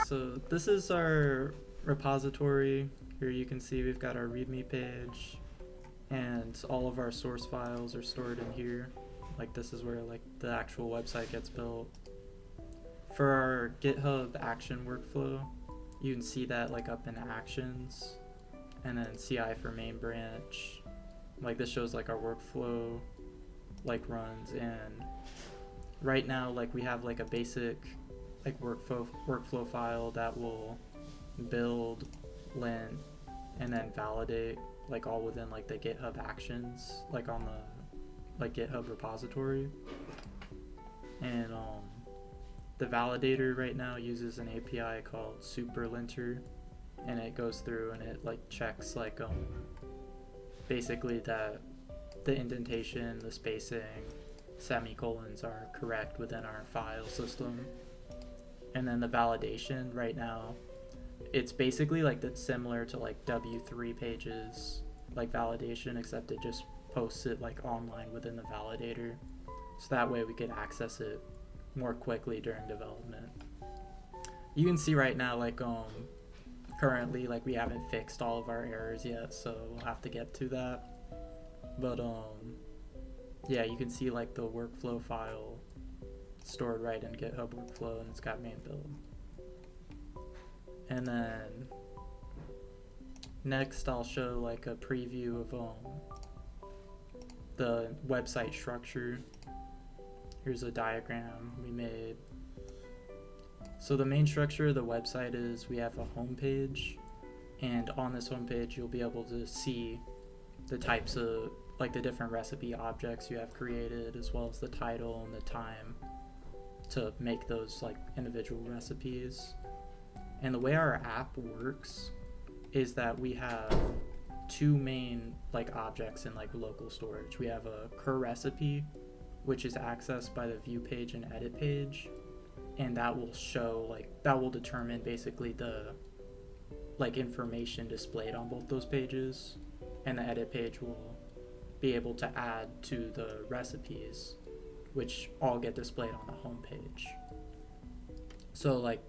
So this is our repository. Here you can see we've got our README page, and all of our source files are stored in here. Like this is where like the actual website gets built. For our GitHub action workflow, you can see that like up in actions, and then CI for main branch. Like this shows like our workflow like runs, and right now like we have like a basic like workflow file that will build, lint, and then validate like all within like the GitHub actions like on the like GitHub repository. And the validator right now uses an API called superlinter, and it goes through and it like checks like basically that the indentation, the spacing, semicolons are correct within our file system. And then the validation right now, it's basically like that's similar to like W3 pages like validation, except it just posts it like online within the validator, so that way we could access it more quickly during development. You can see right now like currently like we haven't fixed all of our errors yet, so we'll have to get to that. But yeah, you can see like the workflow file stored right in GitHub workflow, and it's got main build. And then next I'll show like a preview of the website structure. Here's a diagram we made. So the main structure of the website is we have a home page, and on this home page you'll be able to see the types of like the different recipe objects you have created, as well as the title and the time to make those like individual recipes. And the way our app works is that we have two main like objects in like local storage. We have a cur recipe, which is accessed by the view page and edit page, and that will show like that will determine basically the like information displayed on both those pages, and the edit page will be able to add to the recipes, which all get displayed on the home page. So like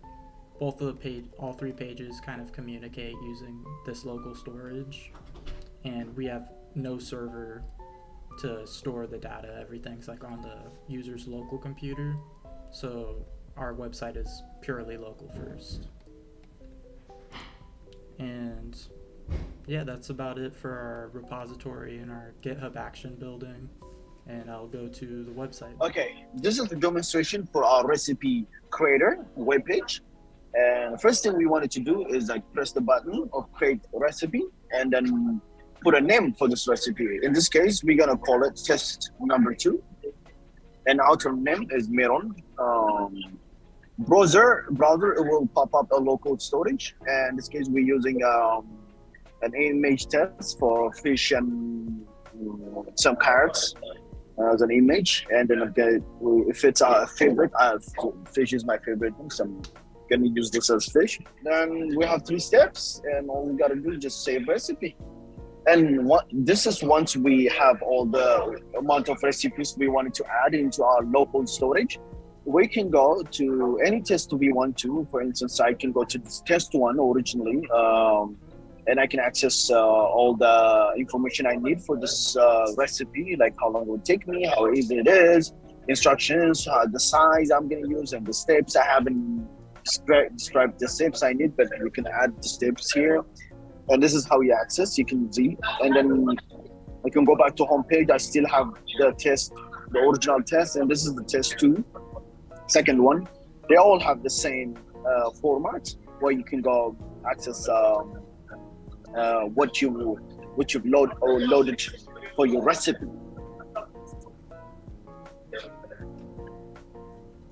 both of the page, all three pages kind of communicate using this local storage, and we have no server to store the data. Everything's like on the user's local computer, so our website is purely local first. And yeah, that's about it for our repository and our GitHub action building, and I'll go to the website. Okay, this is the demonstration for our recipe creator webpage. And the first thing we wanted to do is like press the button of create recipe and then put a name for this recipe. In this case, we're gonna call it test number 2. And outer name is Meron. Browser, it will pop up a local storage. And in this case, we're using an image test for fish and some carrots as an image. And then if it's our favorite, fish is my favorite, so I'm gonna use this as fish. Then we have 3 steps, and all we gotta do is just save recipe. And this is once we have all the amount of recipes we wanted to add into our local storage. We can go to any test we want to. For instance, I can go to this test 1 originally, and I can access all the information I need for this recipe, like how long it would take me, how easy it is, instructions, the size I'm gonna use, and the steps. I haven't described the steps I need, but you can add the steps here. And this is how you access, you can see. And then I can go back to home page. I still have the test, the original test, and this is the test 2, second one. They all have the same format where you can go access what you've loaded for your recipe.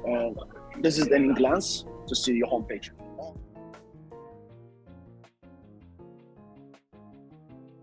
And this is then in glance to see your home page.